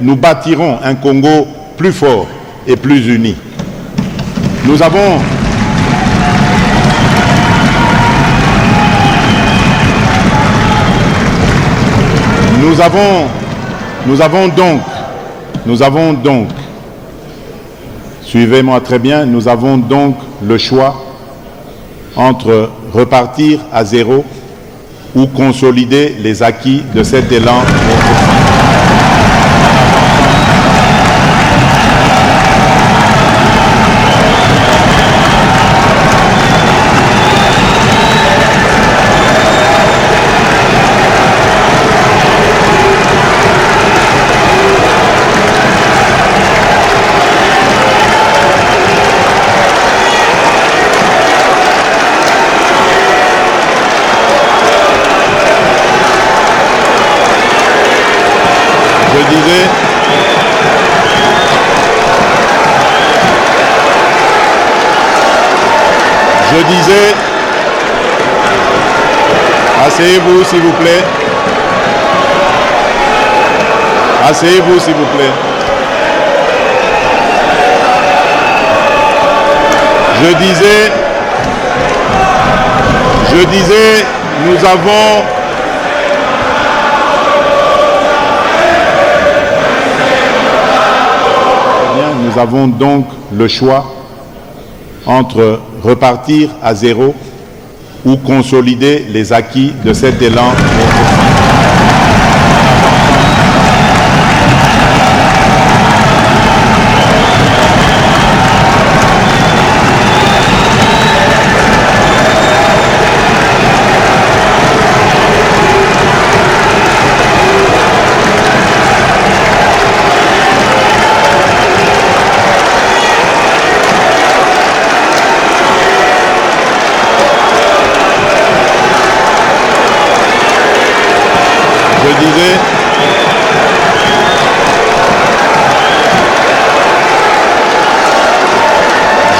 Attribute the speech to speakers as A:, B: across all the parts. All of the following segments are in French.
A: nous bâtirons un Congo plus fort et plus uni. Nous avons donc, suivez-moi très bien, nous avons donc le choix entre repartir à zéro ou consolider les acquis de cet élan. Je disais, asseyez-vous s'il vous plaît. Asseyez-vous s'il vous plaît. Je disais, nous avons donc le choix entre repartir à zéro ou consolider les acquis de cet élan.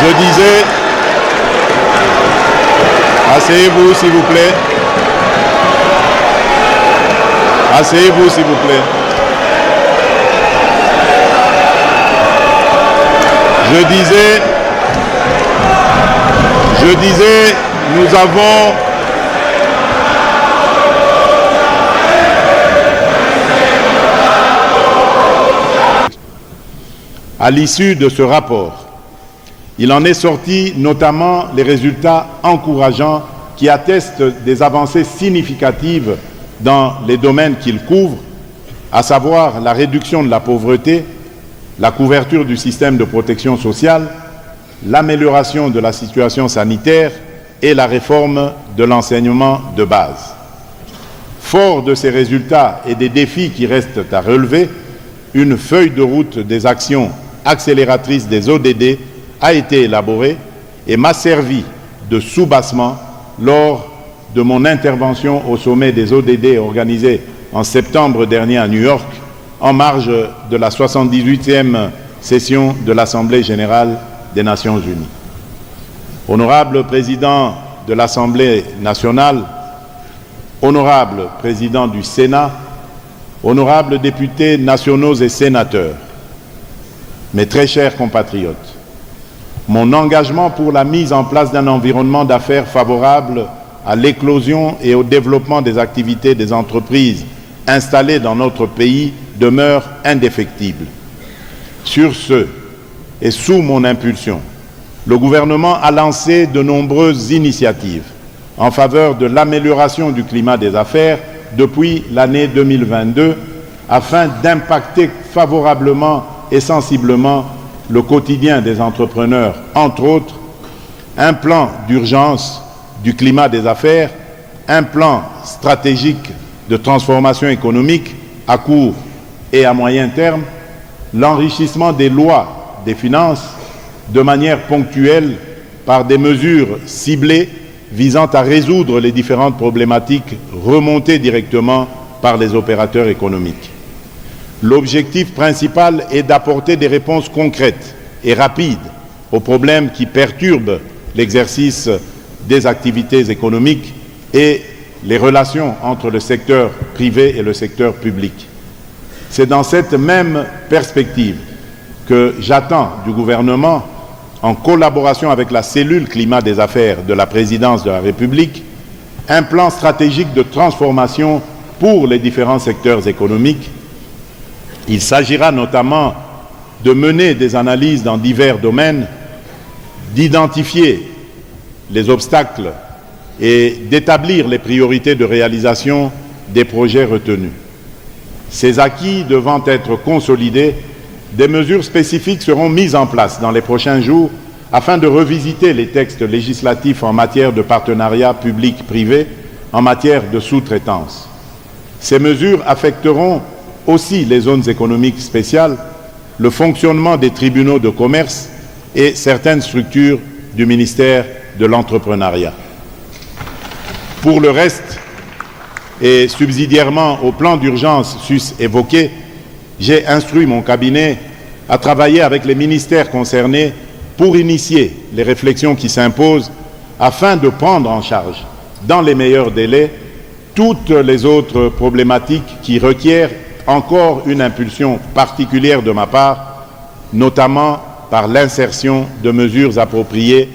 A: Je disais, asseyez-vous s'il vous plaît. Asseyez-vous s'il vous plaît. Je disais, nous à l'issue de ce rapport, il en est sorti notamment les résultats encourageants qui attestent des avancées significatives dans les domaines qu'il couvre, à savoir la réduction de la pauvreté, la couverture du système de protection sociale, l'amélioration de la situation sanitaire et la réforme de l'enseignement de base. Fort de ces résultats et des défis qui restent à relever, une feuille de route des actions accélératrices des ODD a été élaborée et m'a servi de soubassement lors de mon intervention au sommet des ODD organisé en septembre dernier à New York, en marge de la 78e session de l'Assemblée générale des Nations unies. Honorable président de l'Assemblée nationale, honorable président du Sénat, honorables députés nationaux et sénateurs, mes très chers compatriotes, mon engagement pour la mise en place d'un environnement d'affaires favorable à l'éclosion et au développement des activités des entreprises installées dans notre pays demeure indéfectible. Sur ce, et sous mon impulsion, le gouvernement a lancé de nombreuses initiatives en faveur de l'amélioration du climat des affaires depuis l'année 2022 afin d'impacter favorablement et sensiblement le quotidien des entrepreneurs, entre autres, un plan d'urgence du climat des affaires, un plan stratégique de transformation économique à court et à moyen terme, l'enrichissement des lois des finances de manière ponctuelle par des mesures ciblées visant à résoudre les différentes problématiques remontées directement par les opérateurs économiques. L'objectif principal est d'apporter des réponses concrètes et rapides aux problèmes qui perturbent l'exercice des activités économiques et les relations entre le secteur privé et le secteur public. C'est dans cette même perspective que j'attends du gouvernement, en collaboration avec la cellule climat des affaires de la présidence de la République, un plan stratégique de transformation pour les différents secteurs économiques. Il s'agira notamment de mener des analyses dans divers domaines, d'identifier les obstacles et d'établir les priorités de réalisation des projets retenus. Ces acquis devant être consolidés, des mesures spécifiques seront mises en place dans les prochains jours afin de revisiter les textes législatifs en matière de partenariat public-privé, en matière de sous-traitance. Ces mesures affecteront aussi les zones économiques spéciales, le fonctionnement des tribunaux de commerce et certaines structures du ministère de l'Entrepreneuriat. Pour le reste, et subsidiairement au plan d'urgence sus évoqué, j'ai instruit mon cabinet à travailler avec les ministères concernés pour initier les réflexions qui s'imposent afin de prendre en charge, dans les meilleurs délais, toutes les autres problématiques qui requièrent encore une impulsion particulière de ma part, notamment par l'insertion de mesures appropriées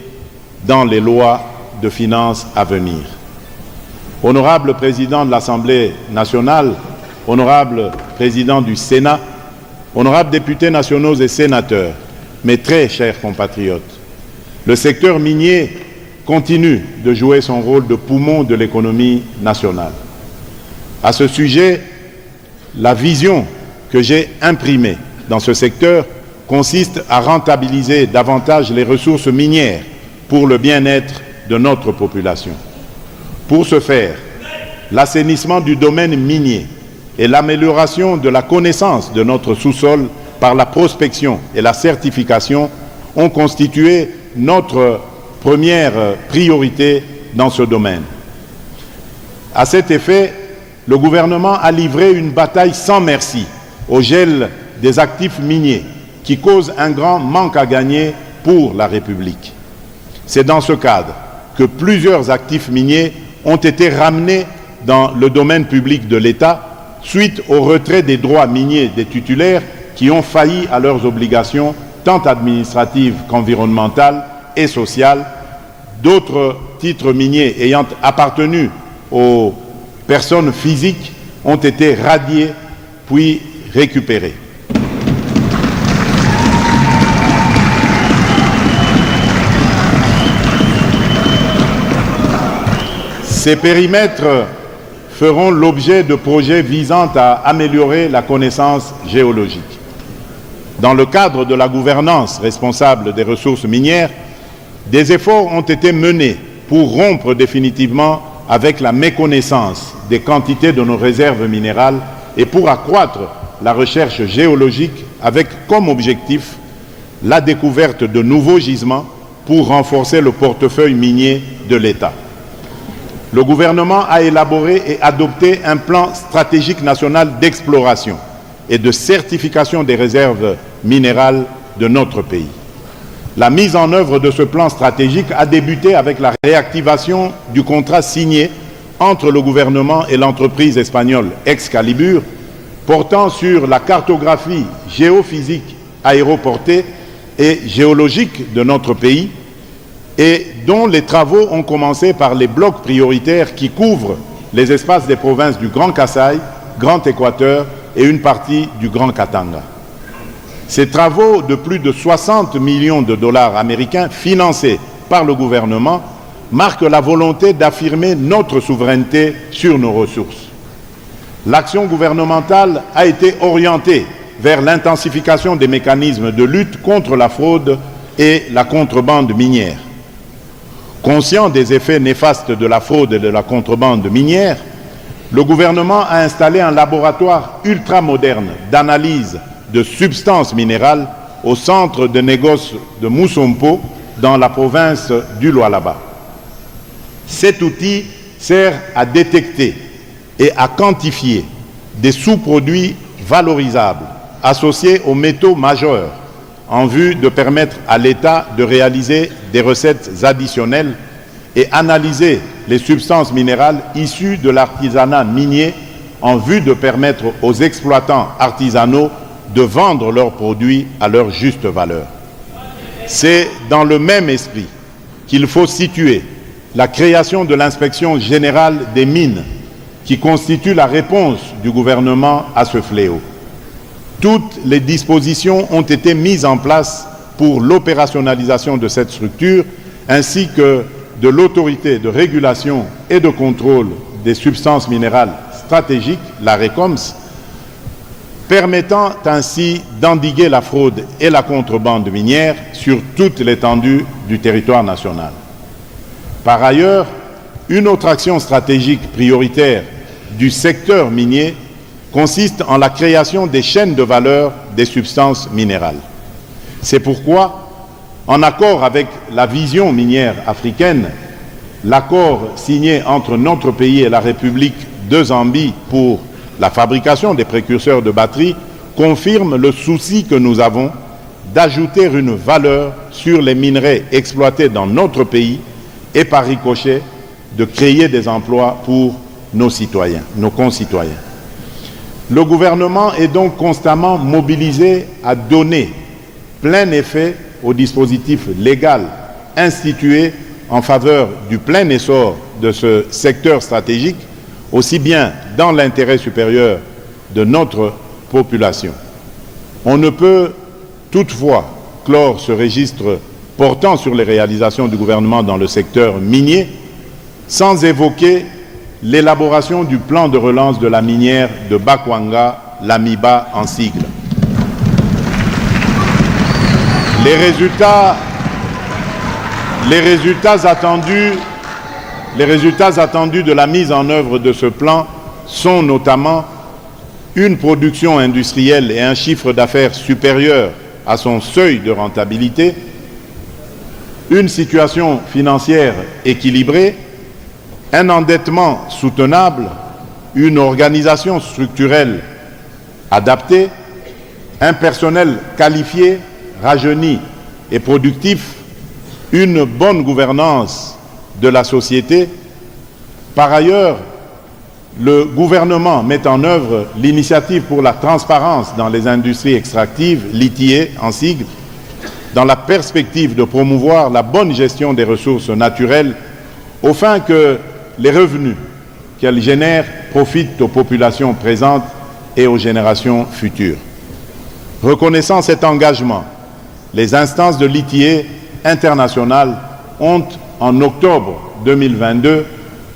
A: dans les lois de finances à venir. Honorable Président de l'Assemblée nationale, honorable Président du Sénat, honorables députés nationaux et sénateurs, mes très chers compatriotes, le secteur minier continue de jouer son rôle de poumon de l'économie nationale. À ce sujet, la vision que j'ai imprimée dans ce secteur consiste à rentabiliser davantage les ressources minières pour le bien-être de notre population. Pour ce faire, l'assainissement du domaine minier et l'amélioration de la connaissance de notre sous-sol par la prospection et la certification ont constitué notre première priorité dans ce domaine. À cet effet, le gouvernement a livré une bataille sans merci au gel des actifs miniers qui cause un grand manque à gagner pour la République. C'est dans ce cadre que plusieurs actifs miniers ont été ramenés dans le domaine public de l'État suite au retrait des droits miniers des titulaires qui ont failli à leurs obligations tant administratives qu'environnementales et sociales. D'autres titres miniers ayant appartenu aux personnes physiques ont été radiés puis récupérés. Ces périmètres feront l'objet de projets visant à améliorer la connaissance géologique. Dans le cadre de la gouvernance responsable des ressources minières, des efforts ont été menés pour rompre définitivement avec la méconnaissance des quantités de nos réserves minérales et pour accroître la recherche géologique avec comme objectif la découverte de nouveaux gisements pour renforcer le portefeuille minier de l'État. Le gouvernement a élaboré et adopté un plan stratégique national d'exploration et de certification des réserves minérales de notre pays. La mise en œuvre de ce plan stratégique a débuté avec la réactivation du contrat signé entre le gouvernement et l'entreprise espagnole Excalibur portant sur la cartographie géophysique aéroportée et géologique de notre pays et dont les travaux ont commencé par les blocs prioritaires qui couvrent les espaces des provinces du Grand Kasaï, Grand Équateur et une partie du Grand Katanga. Ces travaux de plus de 60 millions de dollars américains financés par le gouvernement marquent la volonté d'affirmer notre souveraineté sur nos ressources. L'action gouvernementale a été orientée vers l'intensification des mécanismes de lutte contre la fraude et la contrebande minière. Conscient des effets néfastes de la fraude et de la contrebande minière, le gouvernement a installé un laboratoire ultramoderne d'analyse de substances minérales au centre de négoce de Mousompo dans la province du Lualaba. Cet outil sert à détecter et à quantifier des sous-produits valorisables associés aux métaux majeurs en vue de permettre à l'État de réaliser des recettes additionnelles et analyser les substances minérales issues de l'artisanat minier en vue de permettre aux exploitants artisanaux de vendre leurs produits à leur juste valeur. C'est dans le même esprit qu'il faut situer la création de l'inspection générale des mines, qui constitue la réponse du gouvernement à ce fléau. Toutes les dispositions ont été mises en place pour l'opérationnalisation de cette structure, ainsi que de l'autorité de régulation et de contrôle des substances minérales stratégiques, la RECOMS, permettant ainsi d'endiguer la fraude et la contrebande minière sur toute l'étendue du territoire national. Par ailleurs, une autre action stratégique prioritaire du secteur minier consiste en la création des chaînes de valeur des substances minérales. C'est pourquoi, en accord avec la vision minière africaine, l'accord signé entre notre pays et la République de Zambie pour la fabrication des précurseurs de batteries confirme le souci que nous avons d'ajouter une valeur sur les minerais exploités dans notre pays et par ricochet de créer des emplois pour nos citoyens, nos concitoyens. Le gouvernement est donc constamment mobilisé à donner plein effet au dispositif légal institué en faveur du plein essor de ce secteur stratégique, aussi bien dans l'intérêt supérieur de notre population. On ne peut toutefois clore ce registre portant sur les réalisations du gouvernement dans le secteur minier sans évoquer l'élaboration du plan de relance de la minière de Bakwanga, l'AMIBA en sigle. Les résultats attendus de la mise en œuvre de ce plan sont notamment une production industrielle et un chiffre d'affaires supérieur à son seuil de rentabilité, une situation financière équilibrée, un endettement soutenable, une organisation structurelle adaptée, un personnel qualifié, rajeuni et productif, une bonne gouvernance de la société. Par ailleurs, le gouvernement met en œuvre l'initiative pour la transparence dans les industries extractives, l'ITIE en sigle, dans la perspective de promouvoir la bonne gestion des ressources naturelles, au fin que les revenus qu'elles génèrent profitent aux populations présentes et aux générations futures. Reconnaissant cet engagement, les instances de l'ITIE internationales ont, en octobre 2022,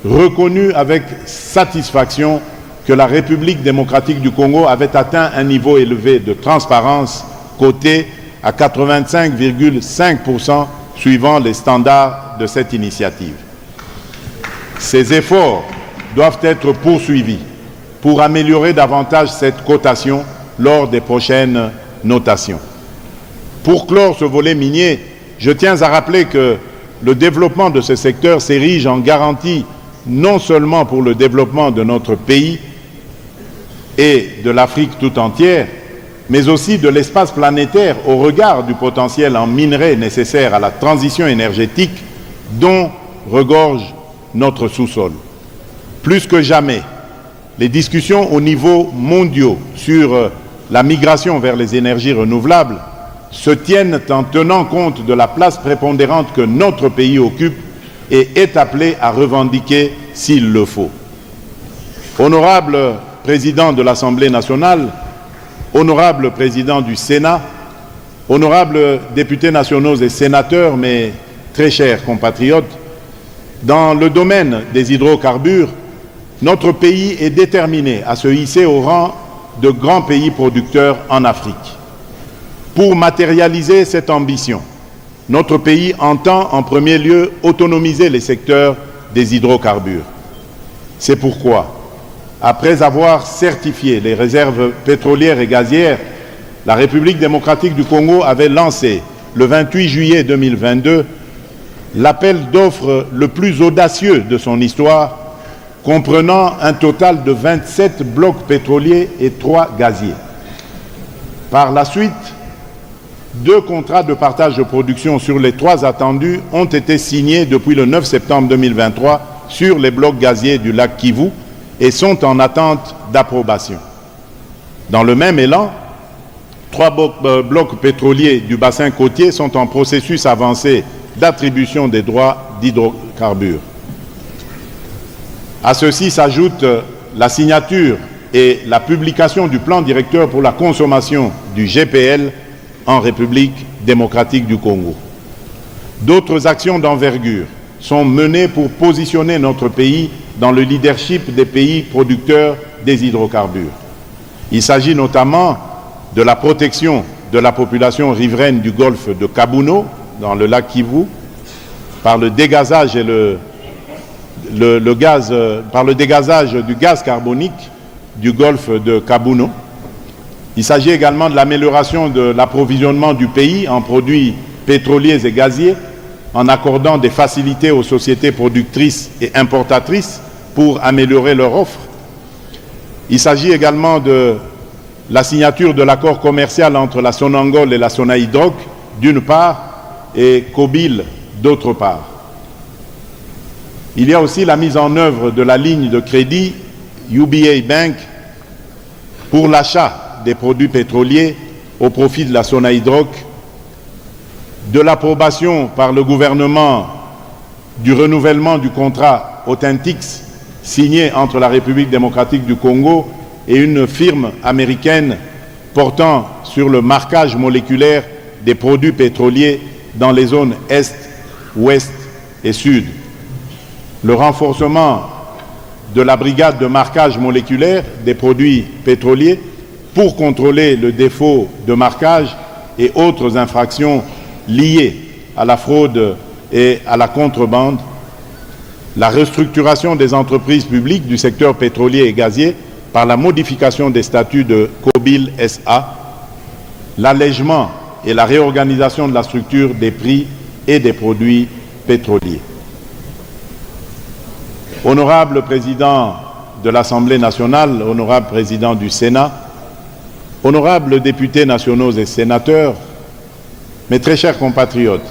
A: reconnu avec satisfaction que la République démocratique du Congo avait atteint un niveau élevé de transparence coté à 85,5% suivant les standards de cette initiative. Ces efforts doivent être poursuivis pour améliorer davantage cette cotation lors des prochaines notations. Pour clore ce volet minier, je tiens à rappeler que le développement de ce secteur s'érige en garantie non seulement pour le développement de notre pays et de l'Afrique tout entière, mais aussi de l'espace planétaire au regard du potentiel en minerais nécessaire à la transition énergétique dont regorge notre sous-sol. Plus que jamais, les discussions au niveau mondial sur la migration vers les énergies renouvelables se tiennent en tenant compte de la place prépondérante que notre pays occupe et est appelé à revendiquer s'il le faut. Honorable Président de l'Assemblée nationale, honorable Président du Sénat, honorables députés nationaux et sénateurs, mes très chers compatriotes, dans le domaine des hydrocarbures, notre pays est déterminé à se hisser au rang de grands pays producteurs en Afrique. Pour matérialiser cette ambition, notre pays entend en premier lieu autonomiser les secteurs des hydrocarbures. C'est pourquoi, après avoir certifié les réserves pétrolières et gazières, la République démocratique du Congo avait lancé, le 28 juillet 2022, l'appel d'offres le plus audacieux de son histoire, comprenant un total de 27 blocs pétroliers et 3 gaziers. Par la suite, 2 contrats de partage de production sur les 3 attendus ont été signés depuis le 9 septembre 2023 sur les blocs gaziers du lac Kivu et sont en attente d'approbation. Dans le même élan, 3 blocs pétroliers du bassin côtier sont en processus avancé d'attribution des droits d'hydrocarbures. À ceci s'ajoute la signature et la publication du plan directeur pour la consommation du GPL en République démocratique du Congo. D'autres actions d'envergure sont menées pour positionner notre pays dans le leadership des pays producteurs des hydrocarbures. Il s'agit notamment de la protection de la population riveraine du golfe de Kabuno, dans le lac Kivu, par le dégazage et par le dégazage du gaz carbonique du golfe de Kabuno. Il s'agit également de l'amélioration de l'approvisionnement du pays en produits pétroliers et gaziers, en accordant des facilités aux sociétés productrices et importatrices pour améliorer leur offre. Il s'agit également de la signature de l'accord commercial entre la Sonangol et la Sonaïdroc, d'une part, et Kobil, d'autre part. Il y a aussi la mise en œuvre de la ligne de crédit UBA Bank pour l'achat des produits pétroliers au profit de la Sonaïdroc, de l'approbation par le gouvernement du renouvellement du contrat Authentix signé entre la République démocratique du Congo et une firme américaine portant sur le marquage moléculaire des produits pétroliers dans les zones Est, Ouest et Sud. Le renforcement de la brigade de marquage moléculaire des produits pétroliers pour contrôler le défaut de marquage et autres infractions liées à la fraude et à la contrebande, la restructuration des entreprises publiques du secteur pétrolier et gazier par la modification des statuts de Kobil SA, l'allègement et la réorganisation de la structure des prix et des produits pétroliers. Honorable Président de l'Assemblée nationale, honorable Président du Sénat, honorables députés nationaux et sénateurs, mes très chers compatriotes,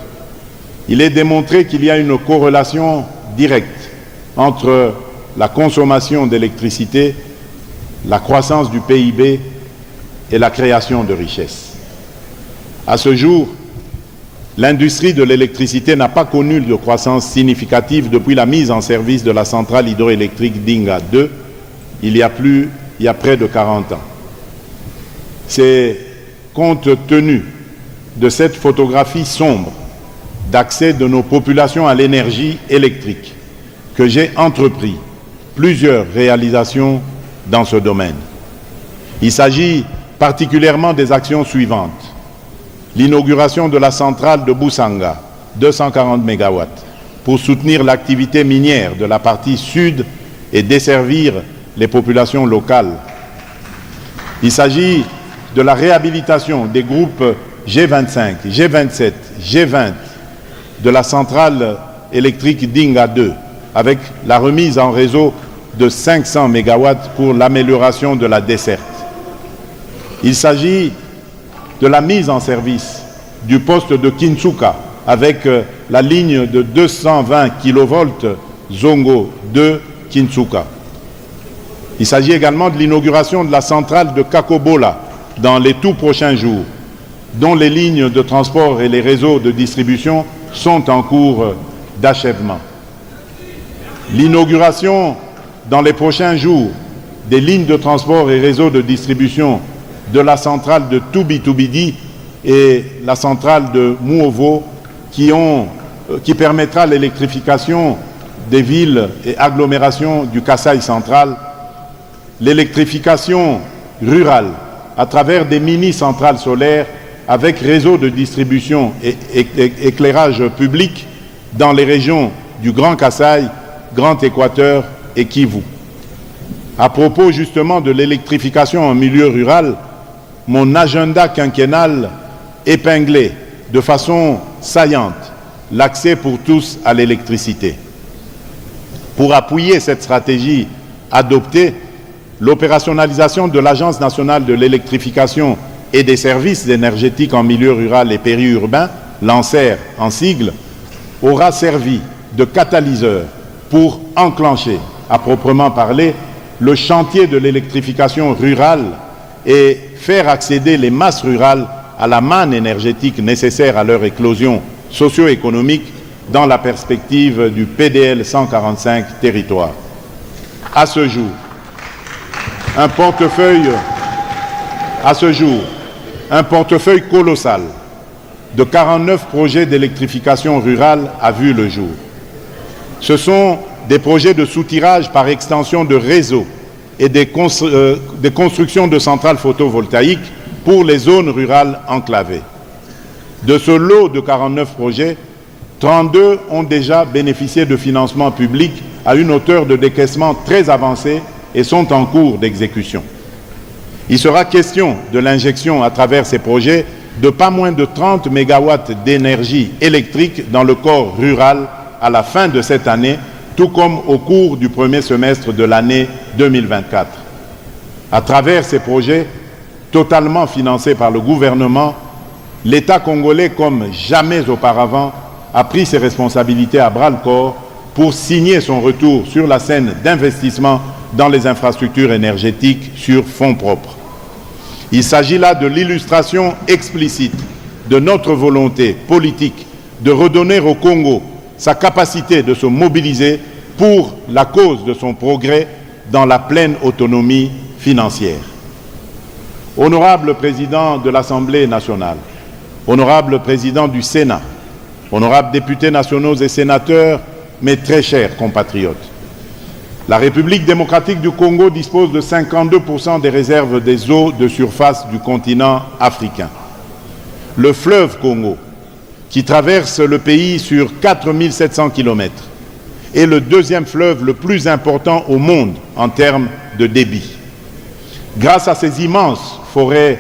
A: il est démontré qu'il y a une corrélation directe entre la consommation d'électricité, la croissance du PIB et la création de richesses. À ce jour, l'industrie de l'électricité n'a pas connu de croissance significative depuis la mise en service de la centrale hydroélectrique Dinga 2, il y a près de 40 ans. C'est compte tenu de cette photographie sombre d'accès de nos populations à l'énergie électrique que j'ai entrepris plusieurs réalisations dans ce domaine. Il s'agit particulièrement des actions suivantes. L'inauguration de la centrale de Boussanga, 240 MW, pour soutenir l'activité minière de la partie sud et desservir les populations locales. Il s'agit de la réhabilitation des groupes G25, G27, G20 de la centrale électrique Dinga 2, avec la remise en réseau de 500 MW pour l'amélioration de la desserte. Il s'agit de la mise en service du poste de Kinsuka avec la ligne de 220 kV Zongo 2 Kinsuka. Il s'agit également de l'inauguration de la centrale de Kakobola dans les tout prochains jours, dont les lignes de transport et les réseaux de distribution sont en cours d'achèvement. L'inauguration dans les prochains jours des lignes de transport et réseaux de distribution de la centrale de Tubi-Tubidi et la centrale de Mouovo qui permettra l'électrification des villes et agglomérations du Kasaï central, l'électrification rurale à travers des mini-centrales solaires avec réseau de distribution et éclairage public dans les régions du Grand Kasaï, Grand Équateur et Kivu. À propos justement de l'électrification en milieu rural, mon agenda quinquennal épinglait de façon saillante l'accès pour tous à l'électricité. Pour appuyer cette stratégie adoptée, l'opérationnalisation de l'Agence nationale de l'électrification et des services énergétiques en milieu rural et périurbain, l'ANSER en sigle, aura servi de catalyseur pour enclencher, à proprement parler, le chantier de l'électrification rurale et faire accéder les masses rurales à la manne énergétique nécessaire à leur éclosion socio-économique dans la perspective du PDL 145 territoires. À ce jour, un portefeuille colossal de 49 projets d'électrification rurale a vu le jour. Ce sont des projets de soutirage par extension de réseaux et des constructions de centrales photovoltaïques pour les zones rurales enclavées. De ce lot de 49 projets, 32 ont déjà bénéficié de financements publics à une hauteur de décaissement très avancée et sont en cours d'exécution. Il sera question de l'injection à travers ces projets de pas moins de 30 MW d'énergie électrique dans le corps rural à la fin de cette année, tout comme au cours du premier semestre de l'année 2024. À travers ces projets, totalement financés par le gouvernement, l'État congolais, comme jamais auparavant, a pris ses responsabilités à bras-le-corps pour signer son retour sur la scène d'investissement dans les infrastructures énergétiques sur fonds propres. Il s'agit là de l'illustration explicite de notre volonté politique de redonner au Congo sa capacité de se mobiliser pour la cause de son progrès dans la pleine autonomie financière. Honorable Président de l'Assemblée nationale, honorable Président du Sénat, honorables députés nationaux et sénateurs, mes très chers compatriotes, la République démocratique du Congo dispose de 52% des réserves des eaux de surface du continent africain. Le fleuve Congo, qui traverse le pays sur 4700 km, est le deuxième fleuve le plus important au monde en termes de débit. Grâce à ces immenses forêts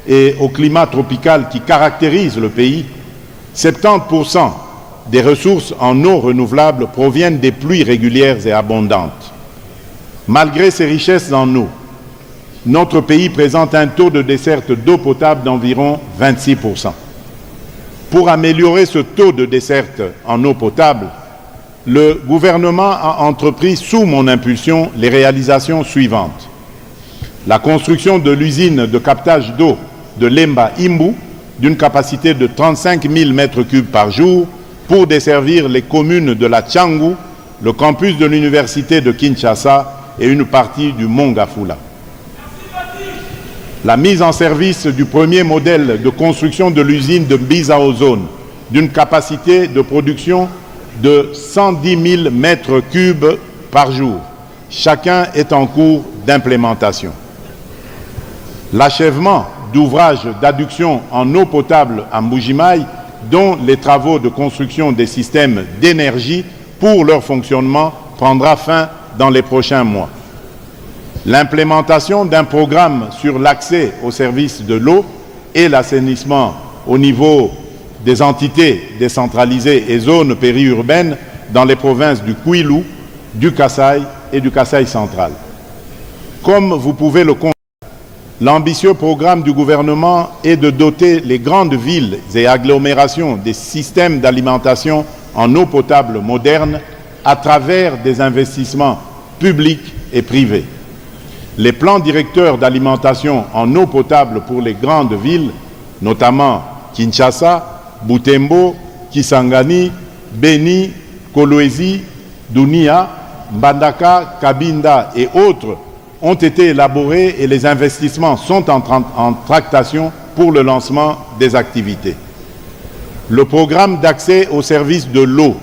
A: et au climat tropical qui caractérise le pays, 70% des ressources en eau renouvelable proviennent des pluies régulières et abondantes. Malgré ces richesses en eau, notre pays présente un taux de desserte d'eau potable d'environ 26%. Pour améliorer ce taux de desserte en eau potable, le gouvernement a entrepris sous mon impulsion les réalisations suivantes. La construction de l'usine de captage d'eau de Lemba Imbu, d'une capacité de 35 000 m3 par jour, pour desservir les communes de la Tchangu, le campus de l'université de Kinshasa et une partie du Mongafula. La mise en service du premier modèle de construction de l'usine de Bizaozone, d'une capacité de production de 110 000 m3 par jour. Chacun est en cours d'implémentation. L'achèvement d'ouvrages d'adduction en eau potable à Mbujimaï, dont les travaux de construction des systèmes d'énergie pour leur fonctionnement prendra fin dans les prochains mois. L'implémentation d'un programme sur l'accès aux services de l'eau et l'assainissement au niveau des entités décentralisées et zones périurbaines dans les provinces du Kwilu, du Kasaï et du Kasaï central. Comme vous pouvez le constater, l'ambitieux programme du gouvernement est de doter les grandes villes et agglomérations des systèmes d'alimentation en eau potable moderne à travers des investissements publics et privés. Les plans directeurs d'alimentation en eau potable pour les grandes villes, notamment Kinshasa, Butembo, Kisangani, Beni, Kolwezi, Dunia, Mbandaka, Kabinda et autres, ont été élaborés et les investissements sont en tractation pour le lancement des activités. Le programme d'accès aux services de l'eau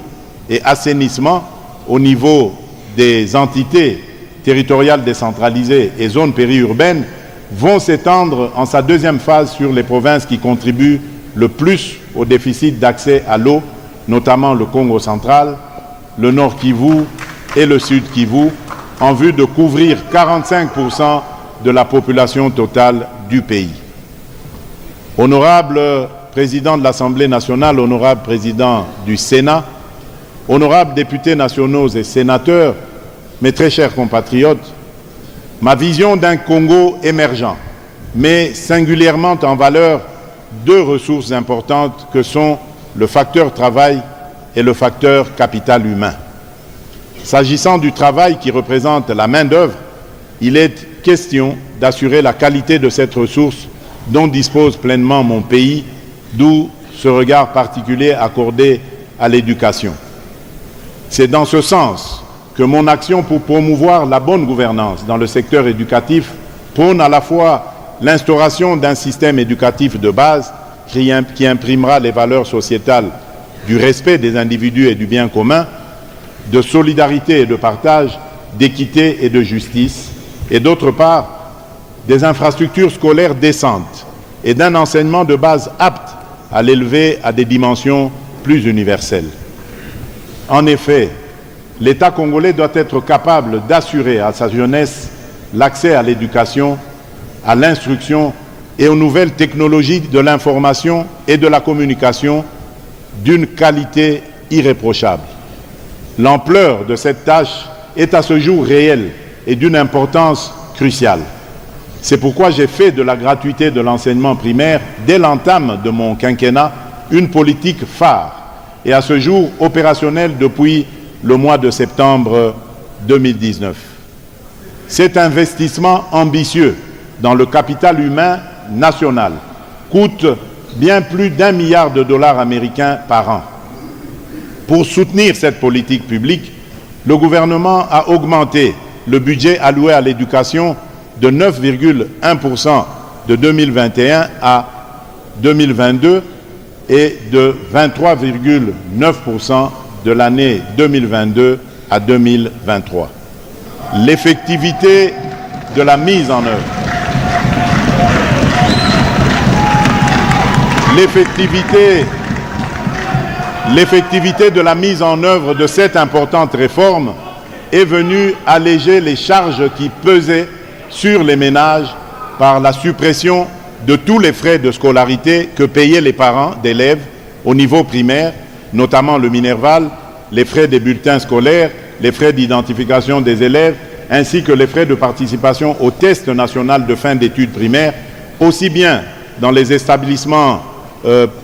A: et assainissement au niveau des entités territoriales décentralisées et zones périurbaines vont s'étendre en sa deuxième phase sur les provinces qui contribuent le plus au déficit d'accès à l'eau, notamment le Congo central, le Nord Kivu et le Sud Kivu, en vue de couvrir 45% de la population totale du pays. Honorable Président de l'Assemblée nationale, honorable Président du Sénat, honorables députés nationaux et sénateurs, mes très chers compatriotes, ma vision d'un Congo émergent met singulièrement en valeur deux ressources importantes que sont le facteur travail et le facteur capital humain. S'agissant du travail qui représente la main-d'œuvre, il est question d'assurer la qualité de cette ressource dont dispose pleinement mon pays, d'où ce regard particulier accordé à l'éducation. C'est dans ce sens que mon action pour promouvoir la bonne gouvernance dans le secteur éducatif prône à la fois l'instauration d'un système éducatif de base qui imprimera les valeurs sociétales du respect des individus et du bien commun, de solidarité et de partage, d'équité et de justice, et d'autre part, des infrastructures scolaires décentes et d'un enseignement de base apte à l'élever à des dimensions plus universelles. En effet, l'État congolais doit être capable d'assurer à sa jeunesse l'accès à l'éducation, à l'instruction et aux nouvelles technologies de l'information et de la communication d'une qualité irréprochable. L'ampleur de cette tâche est à ce jour réelle et d'une importance cruciale. C'est pourquoi j'ai fait de la gratuité de l'enseignement primaire, dès l'entame de mon quinquennat, une politique phare et à ce jour opérationnelle depuis le mois de septembre 2019. Cet investissement ambitieux dans le capital humain national coûte bien plus d'1 milliard de dollars américains par an. Pour soutenir cette politique publique, le gouvernement a augmenté le budget alloué à l'éducation de 9,1% de 2021 à 2022 et de 23,9% de l'année 2022 à 2023. L'effectivité de la mise en œuvre. L'effectivité de la mise en œuvre de cette importante réforme est venue alléger les charges qui pesaient sur les ménages par la suppression de tous les frais de scolarité que payaient les parents d'élèves au niveau primaire, notamment le Minerval, les frais des bulletins scolaires, les frais d'identification des élèves, ainsi que les frais de participation au test national de fin d'études primaires, aussi bien dans les établissements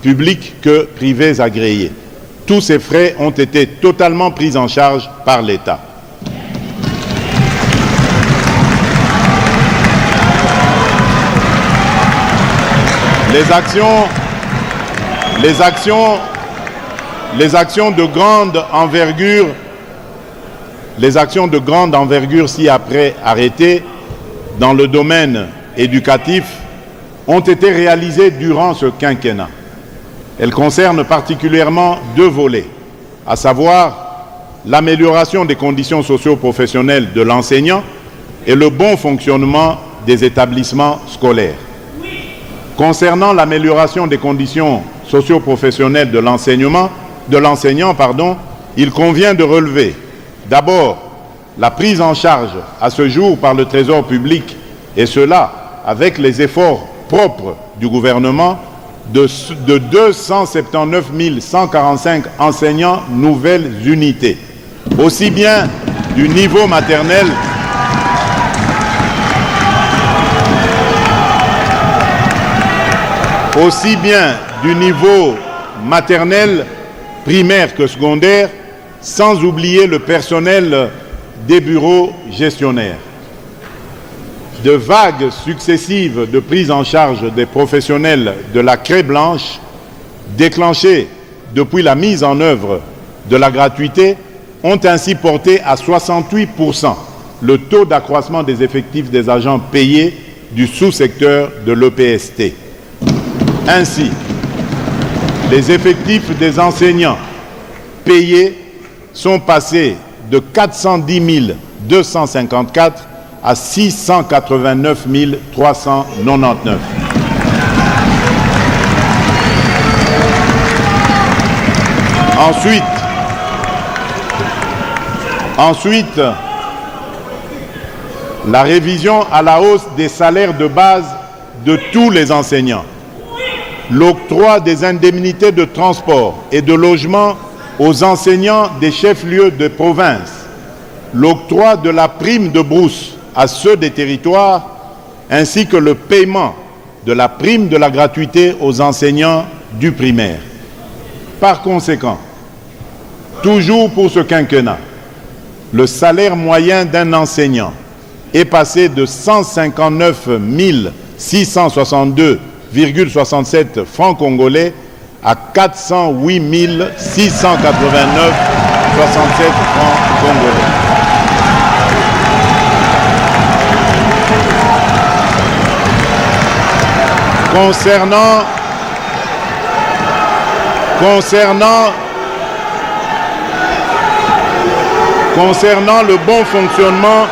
A: publics que privés agréés. Tous ces frais ont été totalement pris en charge par l'État. Les actions de grande envergure ci-après arrêtées dans le domaine éducatif ont été réalisées durant ce quinquennat. Elles concernent particulièrement deux volets, à savoir l'amélioration des conditions socio-professionnelles de l'enseignant et le bon fonctionnement des établissements scolaires. Concernant l'amélioration des conditions socio-professionnelles de l'enseignant, il convient de relever d'abord la prise en charge à ce jour par le Trésor public, et cela avec les efforts propres du gouvernement, de 279 145 enseignants nouvelles unités, aussi bien du niveau maternel primaire que secondaire, sans oublier le personnel des bureaux gestionnaires. De vagues successives de prise en charge des professionnels de la craie blanche, déclenchées depuis la mise en œuvre de la gratuité, ont ainsi porté à 68% le taux d'accroissement des effectifs des agents payés du sous-secteur de l'EPST. Ainsi, les effectifs des enseignants payés sont passés de 410 254 à 689 399. Ensuite, la révision à la hausse des salaires de base de tous les enseignants, l'octroi des indemnités de transport et de logement aux enseignants des chefs-lieux de province, l'octroi de la prime de brousse à ceux des territoires, ainsi que le paiement de la prime de la gratuité aux enseignants du primaire. Par conséquent, toujours pour ce quinquennat, le salaire moyen d'un enseignant est passé de 159 662,67 francs congolais à 408 689,67 francs congolais. Concernant le bon fonctionnement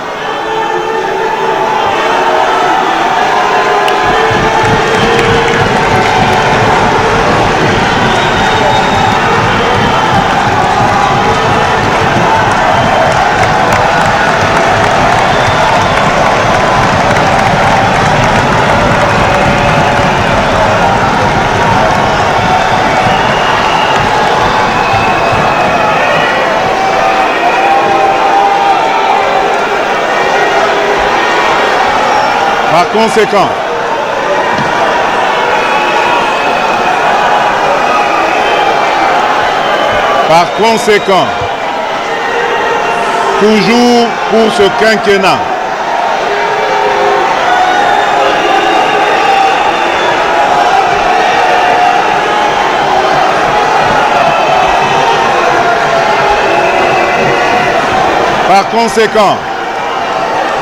A: Par conséquent,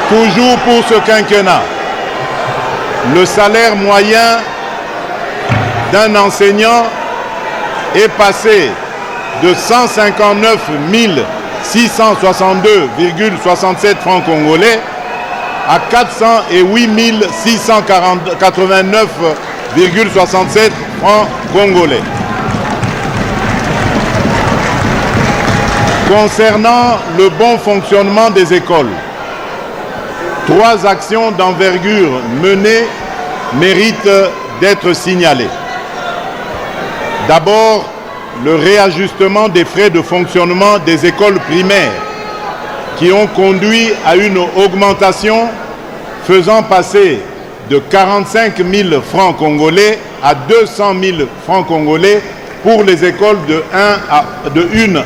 A: toujours pour ce quinquennat, le salaire moyen d'un enseignant est passé de 159 662,67 francs congolais à 408 689,67 francs congolais. Concernant le bon fonctionnement des écoles, 3 actions d'envergure menées méritent d'être signalées. D'abord, le réajustement des frais de fonctionnement des écoles primaires qui ont conduit à une augmentation faisant passer de 45 000 francs congolais à 200 000 francs congolais pour les écoles de 1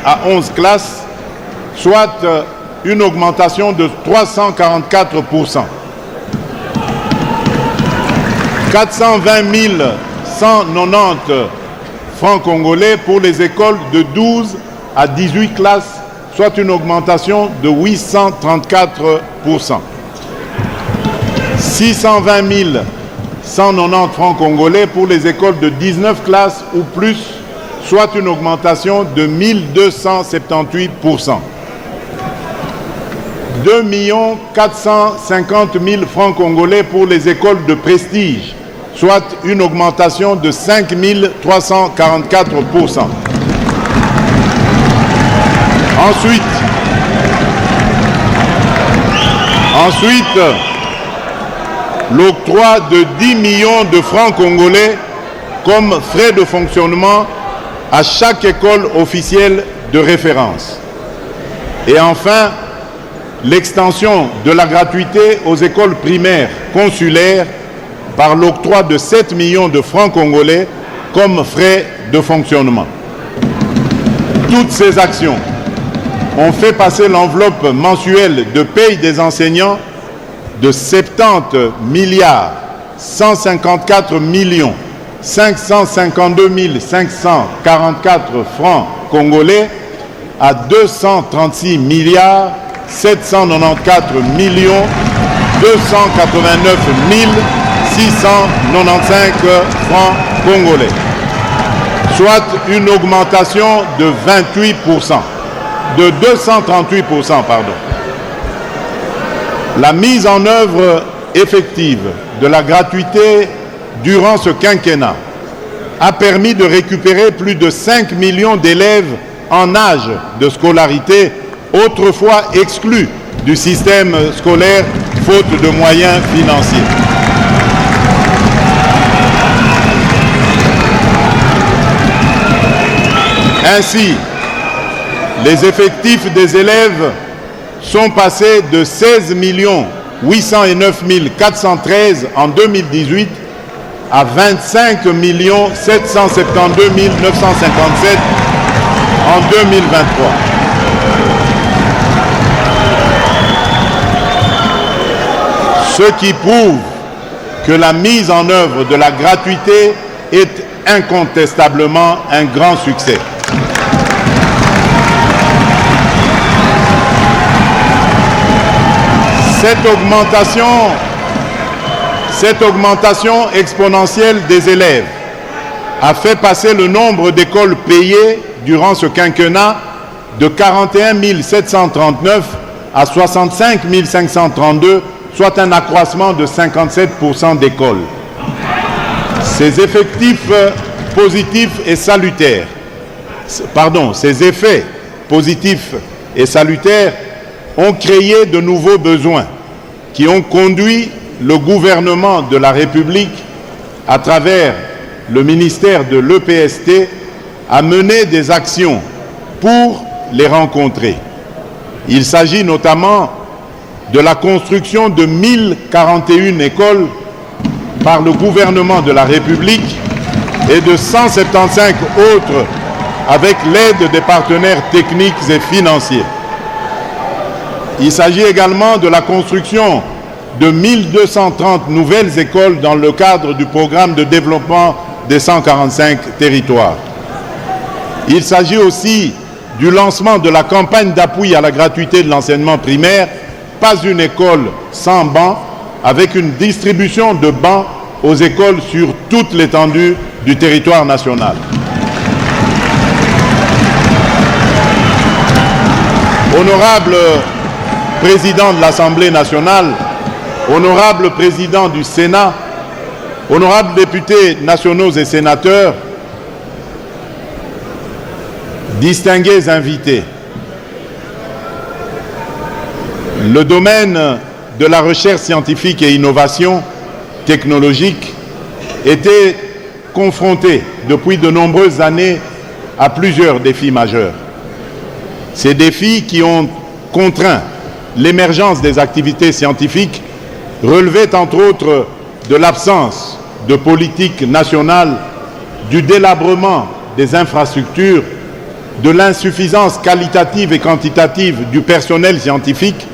A: à 11 classes, soit une augmentation de 344%. 420 190 francs congolais pour les écoles de 12 à 18 classes, soit une augmentation de 834%. 620 190 francs congolais pour les écoles de 19 classes ou plus, soit une augmentation de 1278%. 2 450 000 francs congolais pour les écoles de prestige, soit une augmentation de 5 344%. Ensuite, l'octroi de 10 millions de francs congolais comme frais de fonctionnement à chaque école officielle de référence. Et enfin, l'extension de la gratuité aux écoles primaires consulaires par l'octroi de 7 millions de francs congolais comme frais de fonctionnement. Toutes ces actions ont fait passer l'enveloppe mensuelle de paye des enseignants de 70 milliards 154 millions 552 544 francs congolais à 236 milliards 794 millions 289 695 francs congolais, soit une augmentation de 238%. La mise en œuvre effective de la gratuité durant ce quinquennat a permis de récupérer plus de 5 millions d'élèves en âge de scolarité, autrefois exclus du système scolaire faute de moyens financiers. Ainsi, les effectifs des élèves sont passés de 16 809 413 en 2018 à 25 772 957 en 2023. ce qui prouve que la mise en œuvre de la gratuité est incontestablement un grand succès. Cette augmentation exponentielle des élèves a fait passer le nombre d'écoles payées durant ce quinquennat de 41 739 à 65 532, soit un accroissement de 57% d'écoles. Ces effets positifs et salutaires ont créé de nouveaux besoins qui ont conduit le gouvernement de la République, à travers le ministère de l'EPST, à mener des actions pour les rencontrer. Il s'agit notamment de la construction de 1041 écoles par le gouvernement de la République et de 175 autres avec l'aide des partenaires techniques et financiers. Il s'agit également de la construction de 1230 nouvelles écoles dans le cadre du programme de développement des 145 territoires. Il s'agit aussi du lancement de la campagne d'appui à la gratuité de l'enseignement primaire, pas une école sans bancs, avec une distribution de bancs aux écoles sur toute l'étendue du territoire national. Honorable Président de l'Assemblée nationale, honorable Président du Sénat, honorables députés nationaux et sénateurs, distingués invités, le domaine de la recherche scientifique et innovation technologique était confronté depuis de nombreuses années à plusieurs défis majeurs. Ces défis qui ont contraint l'émergence des activités scientifiques relevaient entre autres de l'absence de politique nationale, du délabrement des infrastructures, de l'insuffisance qualitative et quantitative du personnel scientifique,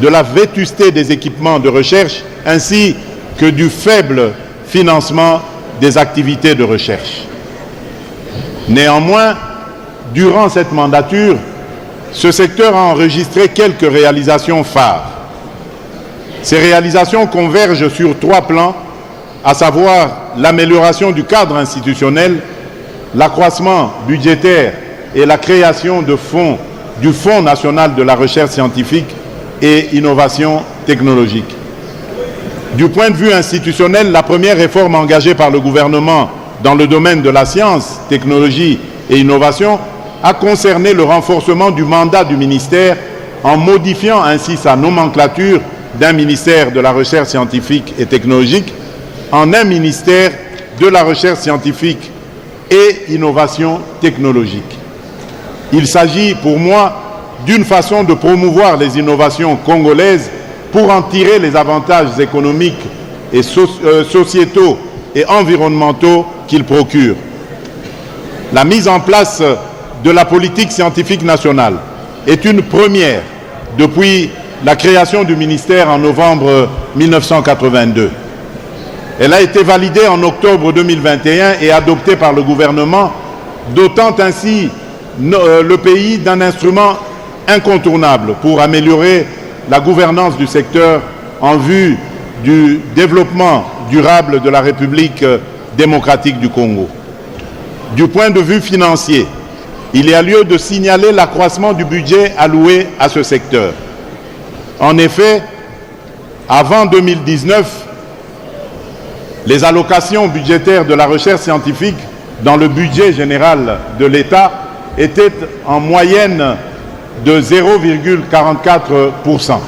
A: de la vétusté des équipements de recherche, ainsi que du faible financement des activités de recherche. Néanmoins, durant cette mandature, ce secteur a enregistré quelques réalisations phares. Ces réalisations convergent sur 3 plans, à savoir l'amélioration du cadre institutionnel, l'accroissement budgétaire et la création du Fonds national de la recherche scientifique et innovation technologique. Du point de vue institutionnel, la première réforme engagée par le gouvernement dans le domaine de la science, technologie et innovation a concerné le renforcement du mandat du ministère en modifiant ainsi sa nomenclature d'un ministère de la recherche scientifique et technologique en un ministère de la recherche scientifique et innovation technologique. Il s'agit pour moi d'une façon de promouvoir les innovations congolaises pour en tirer les avantages économiques et sociétaux et environnementaux qu'ils procurent. La mise en place de la politique scientifique nationale est une première depuis la création du ministère en novembre 1982. Elle a été validée en octobre 2021 et adoptée par le gouvernement, dotant ainsi le pays d'un instrument incontournable pour améliorer la gouvernance du secteur en vue du développement durable de la République démocratique du Congo. Du point de vue financier, il y a lieu de signaler l'accroissement du budget alloué à ce secteur. En effet, avant 2019, les allocations budgétaires de la recherche scientifique dans le budget général de l'État étaient en moyenne de 0,44%.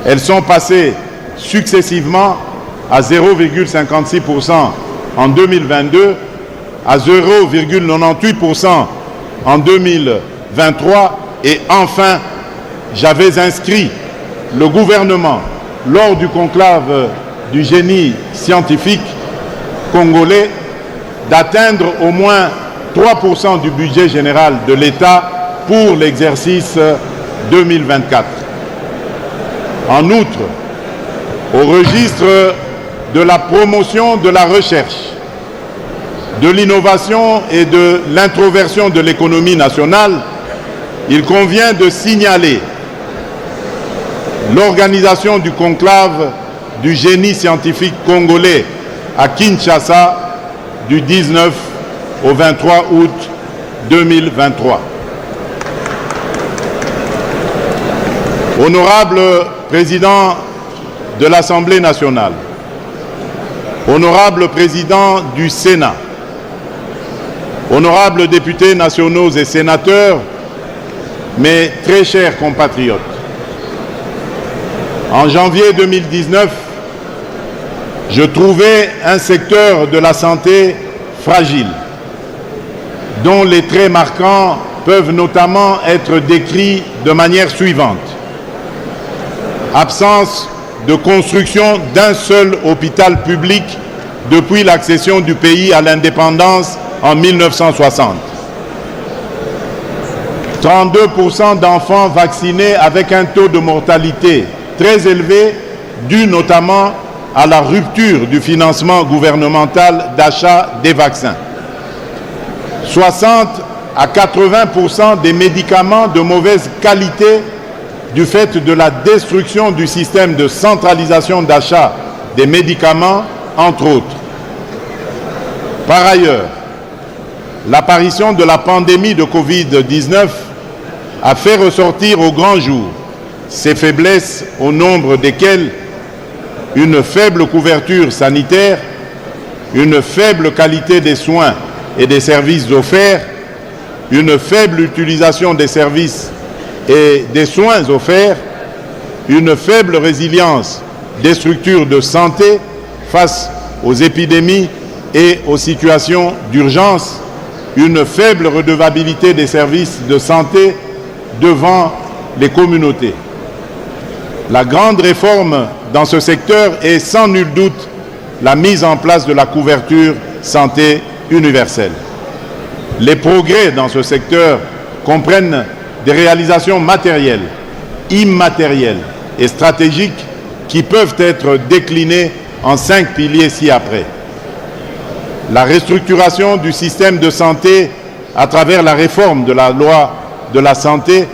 A: Elles sont passées successivement à 0,56% en 2022, à 0,98% en 2023 et enfin, j'avais inscrit le gouvernement lors du conclave du génie scientifique congolais d'atteindre au moins 3% du budget général de l'État pour l'exercice 2024. En outre, Au registre de la promotion de la recherche, de l'innovation et de l'introversion de l'économie nationale, il convient de signaler l'organisation du conclave du génie scientifique congolais à Kinshasa du 19 au 23 août 2023. Honorable Président de l'Assemblée nationale, Honorable Président du Sénat, honorables députés nationaux et sénateurs, mes très chers compatriotes, en janvier 2019, je trouvais un secteur de la santé fragile, dont les traits marquants peuvent notamment être décrits de manière suivante. Absence de construction d'un seul hôpital public depuis l'accession du pays à l'indépendance en 1960. 32% d'enfants vaccinés avec un taux de mortalité très élevé, dû notamment à la rupture du financement gouvernemental d'achat des vaccins. 60 à 80% des médicaments de mauvaise qualité du fait de la destruction du système de centralisation d'achat des médicaments, entre autres. Par ailleurs, l'apparition de la pandémie de Covid-19 a fait ressortir au grand jour ces faiblesses, au nombre desquelles une faible couverture sanitaire, une faible qualité des soins et des services offerts, une faible utilisation des services et des soins offerts, une faible résilience des structures de santé face aux épidémies et aux situations d'urgence, une faible redevabilité des services de santé devant les communautés. La grande réforme dans ce secteur est sans nul doute la mise en place de la couverture santé universelle. Les progrès dans ce secteur comprennent des réalisations matérielles, immatérielles et stratégiques qui peuvent être déclinées en 5 piliers ci-après. La restructuration du système de santé à travers la réforme de la loi de la santé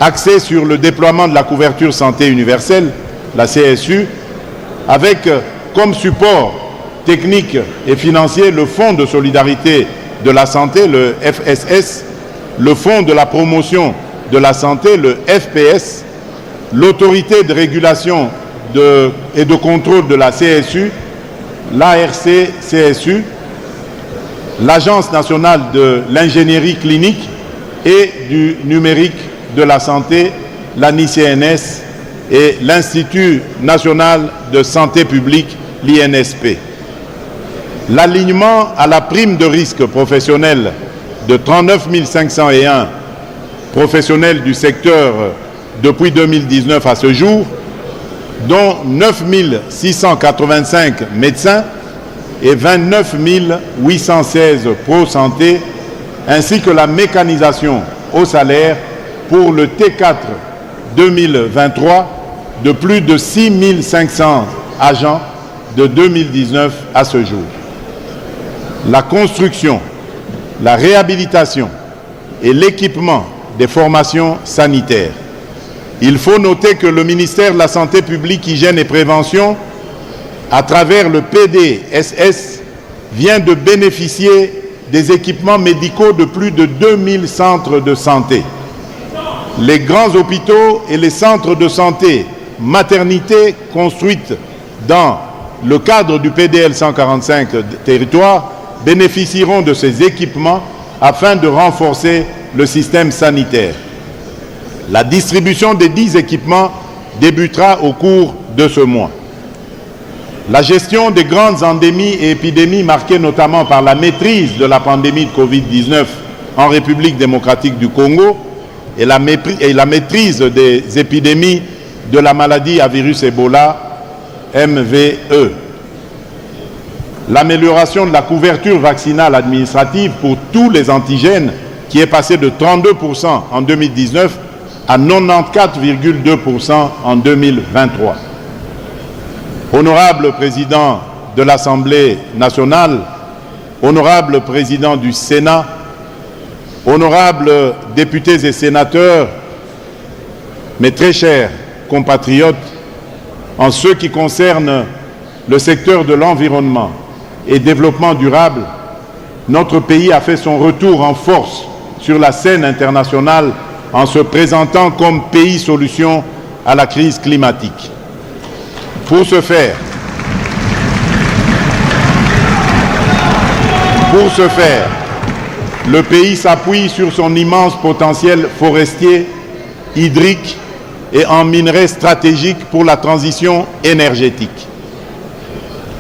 A: axée sur le déploiement de la couverture santé universelle, la CSU, avec comme support technique et financier le Fonds de solidarité de la santé, le FSS, le Fonds de la promotion de la santé, le FPS, l'autorité de régulation et de contrôle de la CSU, l'ARC-CSU, l'Agence nationale de l'ingénierie clinique et du numérique de la santé, l'ANI-CNS, et l'Institut national de santé publique, l'INSP. L'alignement à la prime de risque professionnel de 39 501 professionnels du secteur depuis 2019 à ce jour, dont 9 685 médecins et 29 816 pro-santé, ainsi que la mécanisation au salaire pour le T4 2023 de plus de 6 500 agents de 2019 à ce jour. La construction, la réhabilitation et l'équipement des formations sanitaires. Il faut noter que le ministère de la Santé publique, Hygiène et Prévention, à travers le PDSS, vient de bénéficier des équipements médicaux de plus de 2000 centres de santé. Les grands hôpitaux et les centres de santé, maternités construites dans le cadre du PDL 145 territoires bénéficieront de ces équipements afin de renforcer le système sanitaire. La distribution des 10 équipements débutera au cours de ce mois. La gestion des grandes endémies et épidémies marquées notamment par la maîtrise de la pandémie de Covid-19 en République démocratique du Congo et la maîtrise des épidémies de la maladie à virus Ebola, MVE. L'amélioration de la couverture vaccinale administrative pour tous les antigènes qui est passée de 32% en 2019 à 94,2% en 2023. Honorable Président de l'Assemblée nationale, Honorable Président du Sénat, honorables députés et sénateurs, mes très chers compatriotes, en ce qui concerne le secteur de l'environnement et développement durable, notre pays a fait son retour en force sur la scène internationale en se présentant comme pays solution à la crise climatique. Pour ce faire, le pays s'appuie sur son immense potentiel forestier, hydrique et en minerais stratégiques pour la transition énergétique.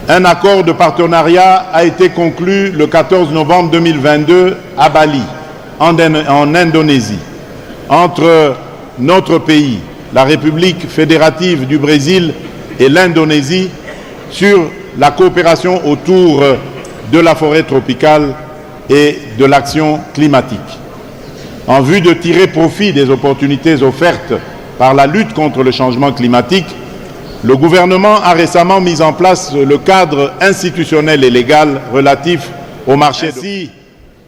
A: Un accord de partenariat a été conclu le 14 novembre 2022 à Bali, en Indonésie, entre notre pays, la République fédérative du Brésil et l'Indonésie, sur la coopération autour de la forêt tropicale et de l'action climatique. En vue de tirer profit des opportunités offertes par la lutte contre le changement climatique, le gouvernement a récemment mis en place le cadre institutionnel et légal relatif au marché. Ainsi,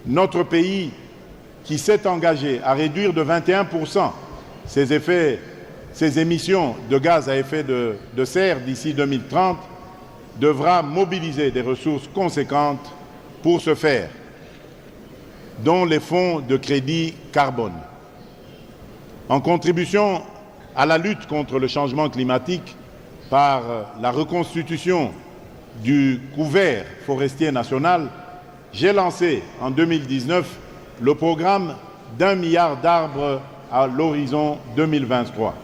A: notre pays, qui s'est engagé à réduire de 21% ses émissions de gaz à effet de serre d'ici 2030, devra mobiliser des ressources conséquentes pour ce faire, dont les fonds de crédit carbone. En contribution à la lutte contre le changement climatique par la reconstitution du couvert forestier national, j'ai lancé en 2019 le programme d'1 milliard d'arbres à l'horizon 2023.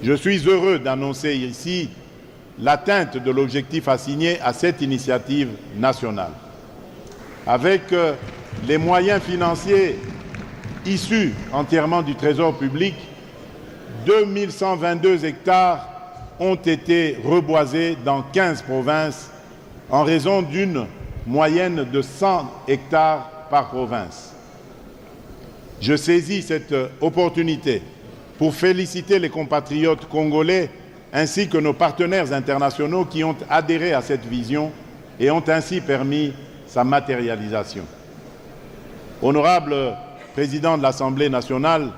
A: Je suis heureux d'annoncer ici l'atteinte de l'objectif assigné à cette initiative nationale. Avec les moyens financiers issus entièrement du Trésor public, 2122 hectares ont été reboisés dans 15 provinces en raison d'une moyenne de 100 hectares par province. Je saisis cette opportunité pour féliciter les compatriotes congolais ainsi que nos partenaires internationaux qui ont adhéré à cette vision et ont ainsi permis sa matérialisation. Honorable Président de l'Assemblée nationale,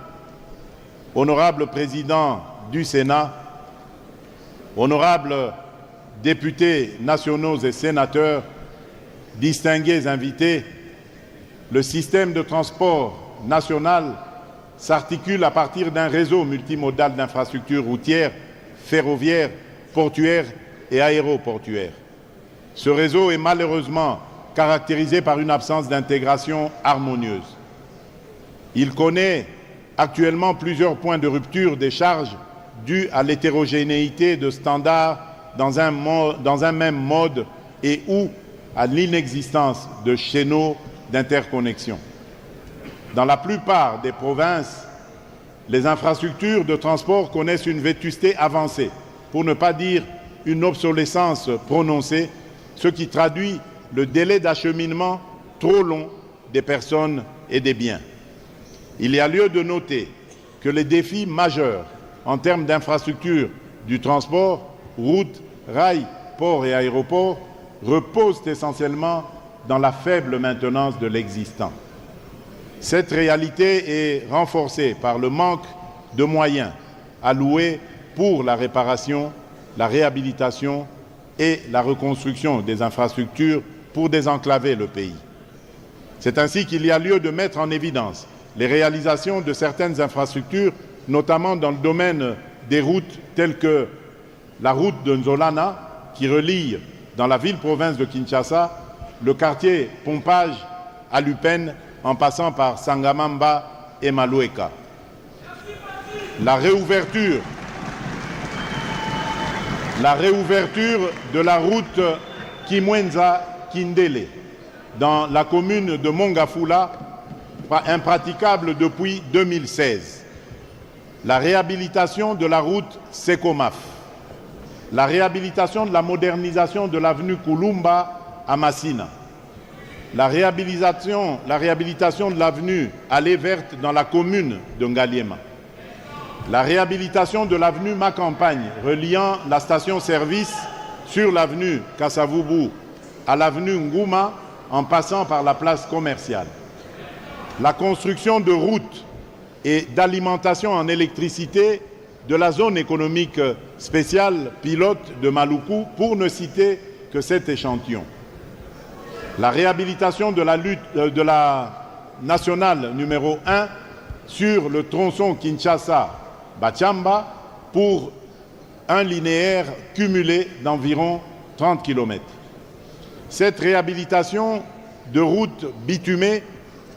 A: Honorable Président du Sénat, honorables députés nationaux et sénateurs, distingués invités, le système de transport national s'articule à partir d'un réseau multimodal d'infrastructures routières, ferroviaires, portuaires et aéroportuaires. Ce réseau est malheureusement caractérisé par une absence d'intégration harmonieuse. Il connaît actuellement plusieurs points de rupture des charges dus à l'hétérogénéité de standards dans un même mode et ou à l'inexistence de chaînons d'interconnexion. Dans la plupart des provinces, les infrastructures de transport connaissent une vétusté avancée, pour ne pas dire une obsolescence prononcée, ce qui traduit le délai d'acheminement trop long des personnes et des biens. Il y a lieu de noter que les défis majeurs en termes d'infrastructures du transport, routes, rails, ports et aéroports, reposent essentiellement dans la faible maintenance de l'existant. Cette réalité est renforcée par le manque de moyens alloués pour la réparation, la réhabilitation et la reconstruction des infrastructures pour désenclaver le pays. C'est ainsi qu'il y a lieu de mettre en évidence les réalisations de certaines infrastructures, notamment dans le domaine des routes telles que la route de Nzolana, qui relie dans la ville-province de Kinshasa le quartier Pompage à Lupène en passant par Sangamamba et Malueka. La réouverture de la route Kimwenza-Kindele dans la commune de Mongafula, impraticable depuis 2016. La réhabilitation de la route Sekomaf. La réhabilitation de la modernisation de l'avenue Kulumba à Massina. La réhabilitation de l'avenue Allée Verte dans la commune de Ngaliema. La réhabilitation de l'avenue Macampagne reliant la station-service sur l'avenue Kasavubu à l'avenue Ngouma en passant par la place commerciale. La construction de routes et d'alimentation en électricité de la zone économique spéciale pilote de Maluku, pour ne citer que cet échantillon. La réhabilitation de la nationale numéro 1 sur le tronçon Kinshasa-Bachamba pour un linéaire cumulé d'environ 30 km. Cette réhabilitation de routes bitumées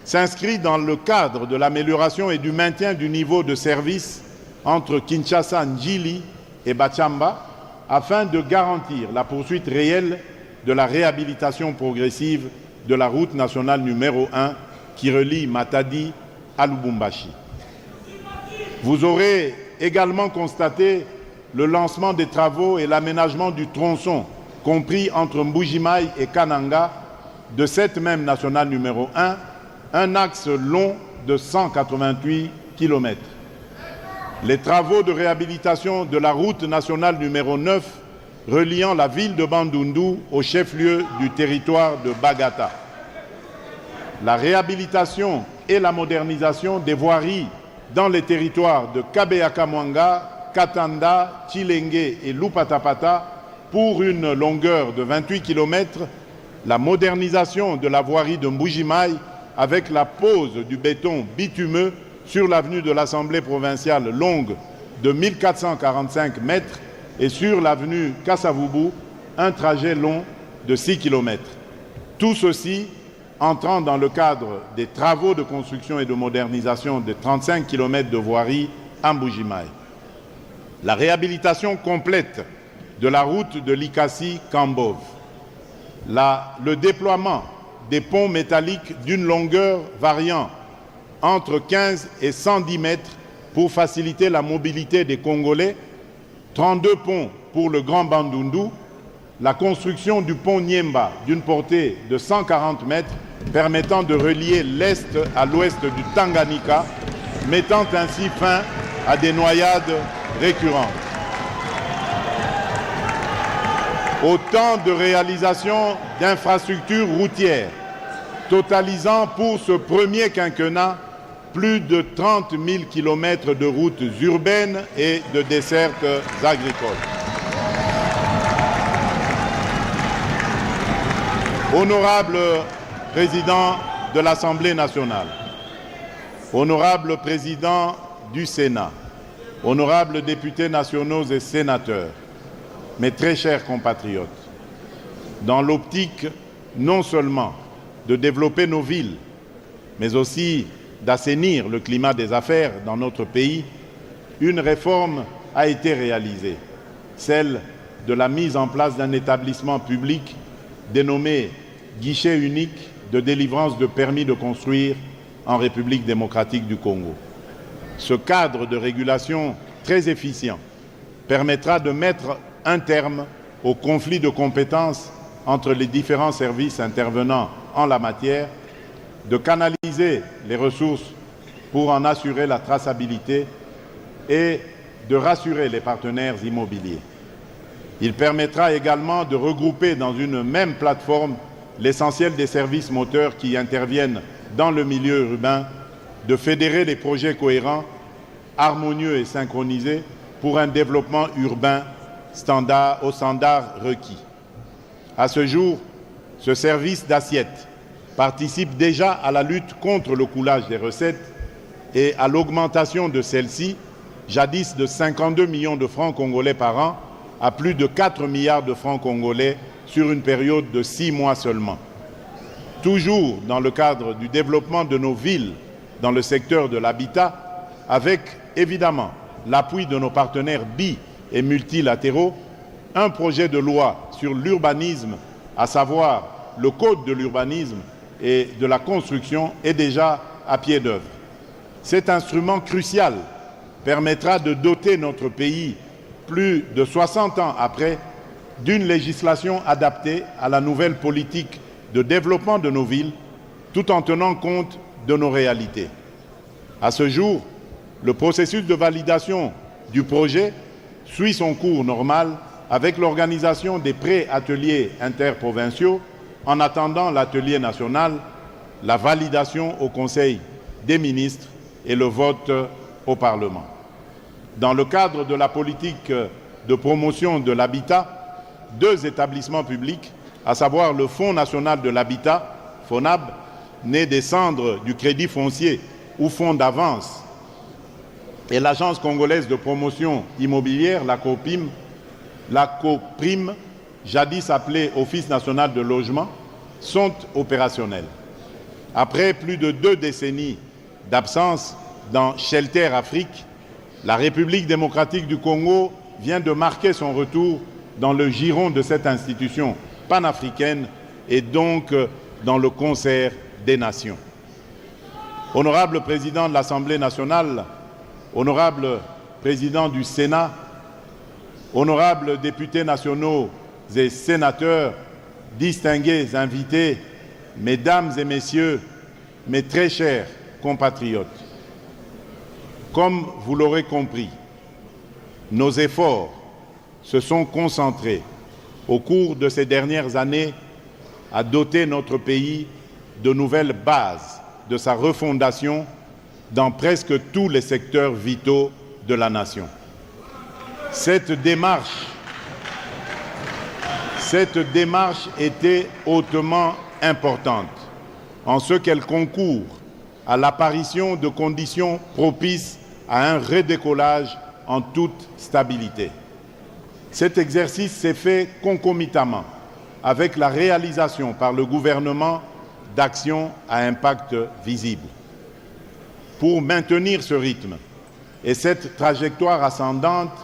A: s'inscrit dans le cadre de l'amélioration et du maintien du niveau de service entre Kinshasa, Njili et Bachamba afin de garantir la poursuite réelle de la réhabilitation progressive de la route nationale numéro 1 qui relie Matadi à Lubumbashi. Vous aurez également constaté le lancement des travaux et l'aménagement du tronçon compris entre Mbujimaï et Kananga de cette même nationale numéro 1, un axe long de 188 km. Les travaux de réhabilitation de la route nationale numéro 9 reliant la ville de Bandundu au chef-lieu du territoire de Bagata. La réhabilitation et la modernisation des voiries dans les territoires de Kabeyakamwanga, Katanda, Chilenge et Lupatapata pour une longueur de 28 km, la modernisation de la voirie de Mbujimaï avec la pose du béton bitumeux sur l'avenue de l'Assemblée provinciale longue de 1445 mètres et sur l'avenue Kasavubu, un trajet long de 6 km. Tout ceci entrant dans le cadre des travaux de construction et de modernisation de 35 km de voirie à Mbujimaï. La réhabilitation complète de la route de Likasi-Kambov. Le déploiement des ponts métalliques d'une longueur variant entre 15 et 110 mètres pour faciliter la mobilité des Congolais, 32 ponts pour le Grand Bandundu, la construction du pont Niemba d'une portée de 140 mètres permettant de relier l'Est à l'Ouest du Tanganyika, mettant ainsi fin à des noyades récurrentes. Autant de réalisations d'infrastructures routières, totalisant pour ce premier quinquennat plus de 30 000 km de routes urbaines et de dessertes agricoles. Honorable Président de l'Assemblée nationale, Honorable Président du Sénat, Honorables députés nationaux et sénateurs, mes très chers compatriotes, dans l'optique non seulement de développer nos villes, mais aussi d'assainir le climat des affaires dans notre pays, une réforme a été réalisée, celle de la mise en place d'un établissement public dénommé Guichet unique de délivrance de permis de construire en République démocratique du Congo. Ce cadre de régulation très efficient permettra de mettre un terme au conflit de compétences entre les différents services intervenant en la matière, de canaliser les ressources pour en assurer la traçabilité et de rassurer les partenaires immobiliers. Il permettra également de regrouper dans une même plateforme l'essentiel des services moteurs qui interviennent dans le milieu urbain, de fédérer les projets cohérents, harmonieux et synchronisés pour un développement urbain aux standards requis. À ce jour, ce service d'assiette participe déjà à la lutte contre le coulage des recettes et à l'augmentation de celles-ci, jadis de 52 millions de francs congolais par an à plus de 4 milliards de francs congolais sur une période de 6 mois seulement. Toujours dans le cadre du développement de nos villes dans le secteur de l'habitat, avec évidemment l'appui de nos partenaires et multilatéraux, un projet de loi sur l'urbanisme, à savoir le Code de l'urbanisme et de la construction, est déjà à pied d'œuvre. Cet instrument crucial permettra de doter notre pays, plus de 60 ans après, d'une législation adaptée à la nouvelle politique de développement de nos villes, tout en tenant compte de nos réalités. À ce jour, le processus de validation du projet suit son cours normal avec l'organisation des pré-ateliers interprovinciaux en attendant l'atelier national, la validation au Conseil des ministres et le vote au Parlement. Dans le cadre de la politique de promotion de l'habitat, 2 établissements publics, à savoir le Fonds national de l'habitat, FONHAB, né des cendres du Crédit foncier ou Fonds d'avance, et l'Agence congolaise de promotion immobilière, la COPRIM, jadis appelée Office national de logement, sont opérationnels. Après plus de 2 décennies d'absence dans Shelter Afrique, la République démocratique du Congo vient de marquer son retour dans le giron de cette institution panafricaine et donc dans le concert des nations. Honorable président de l'Assemblée nationale, honorable président du Sénat, honorables députés nationaux et sénateurs, distingués invités, mesdames et messieurs, mes très chers compatriotes, comme vous l'aurez compris, nos efforts se sont concentrés au cours de ces dernières années à doter notre pays de nouvelles bases de sa refondation dans presque tous les secteurs vitaux de la nation. Cette démarche était hautement importante en ce qu'elle concourt à l'apparition de conditions propices à un redécollage en toute stabilité. Cet exercice s'est fait concomitamment avec la réalisation par le gouvernement d'actions à impact visible. Pour maintenir ce rythme et cette trajectoire ascendante,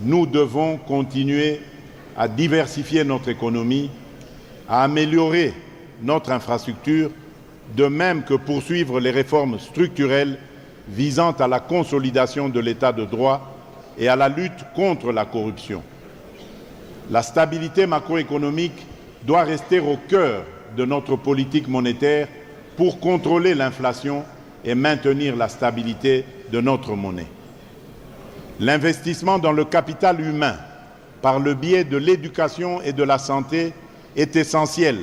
A: nous devons continuer à diversifier notre économie, à améliorer notre infrastructure, de même que poursuivre les réformes structurelles visant à la consolidation de l'état de droit et à la lutte contre la corruption. La stabilité macroéconomique doit rester au cœur de notre politique monétaire pour contrôler l'inflation et maintenir la stabilité de notre monnaie. L'investissement dans le capital humain par le biais de l'éducation et de la santé est essentiel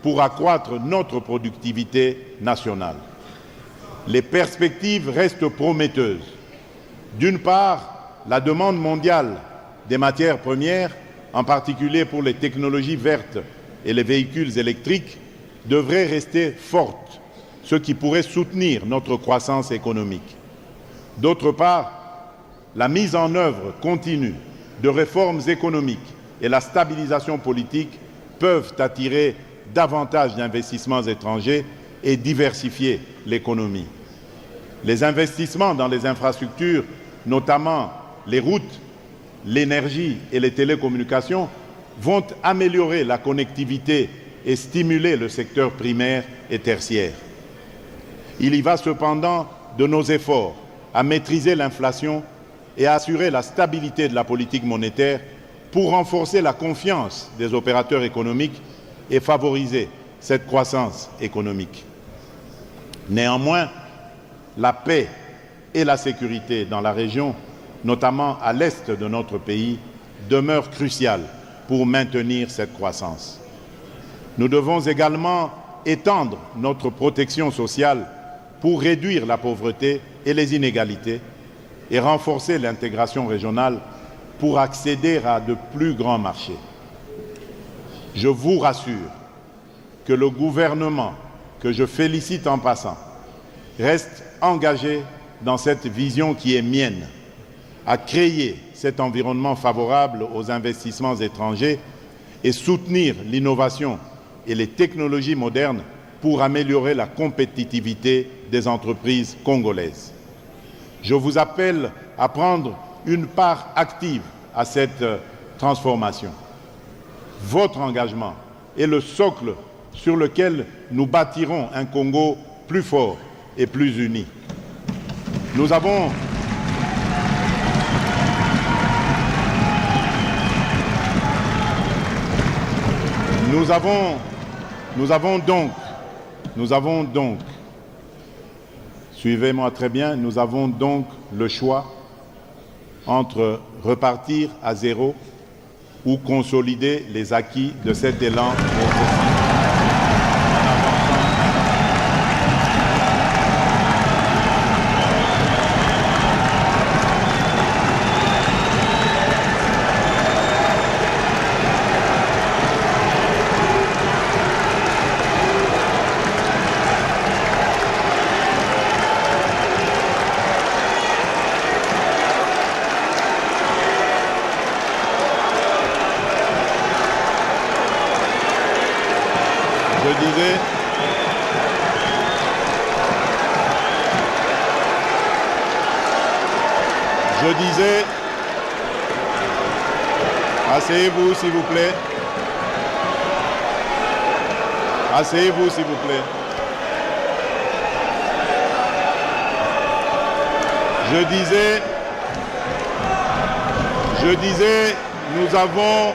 A: pour accroître notre productivité nationale. Les perspectives restent prometteuses. D'une part, la demande mondiale des matières premières, en particulier pour les technologies vertes et les véhicules électriques, devrait rester forte, ce qui pourrait soutenir notre croissance économique. D'autre part, la mise en œuvre continue de réformes économiques et la stabilisation politique peuvent attirer davantage d'investissements étrangers et diversifier l'économie. Les investissements dans les infrastructures, notamment les routes, l'énergie et les télécommunications, vont améliorer la connectivité et stimuler le secteur primaire et tertiaire. Il y va cependant de nos efforts à maîtriser l'inflation et à assurer la stabilité de la politique monétaire pour renforcer la confiance des opérateurs économiques et favoriser cette croissance économique. Néanmoins, la paix et la sécurité dans la région, notamment à l'est de notre pays, demeurent cruciales pour maintenir cette croissance. Nous devons également étendre notre protection sociale pour réduire la pauvreté et les inégalités et renforcer l'intégration régionale pour accéder à de plus grands marchés. Je vous rassure que le gouvernement, que je félicite en passant, reste engagé dans cette vision qui est mienne, à créer cet environnement favorable aux investissements étrangers et soutenir l'innovation et les technologies modernes pour améliorer la compétitivité des entreprises congolaises. Je vous appelle à prendre une part active à cette transformation. Votre engagement est le socle sur lequel nous bâtirons un Congo plus fort et plus uni. Nous avons donc, suivez-moi très bien, nous avons donc le choix entre repartir à zéro ou consolider les acquis de cet élan Je disais, asseyez-vous s'il vous plaît. Asseyez-vous s'il vous plaît. Je disais, nous avons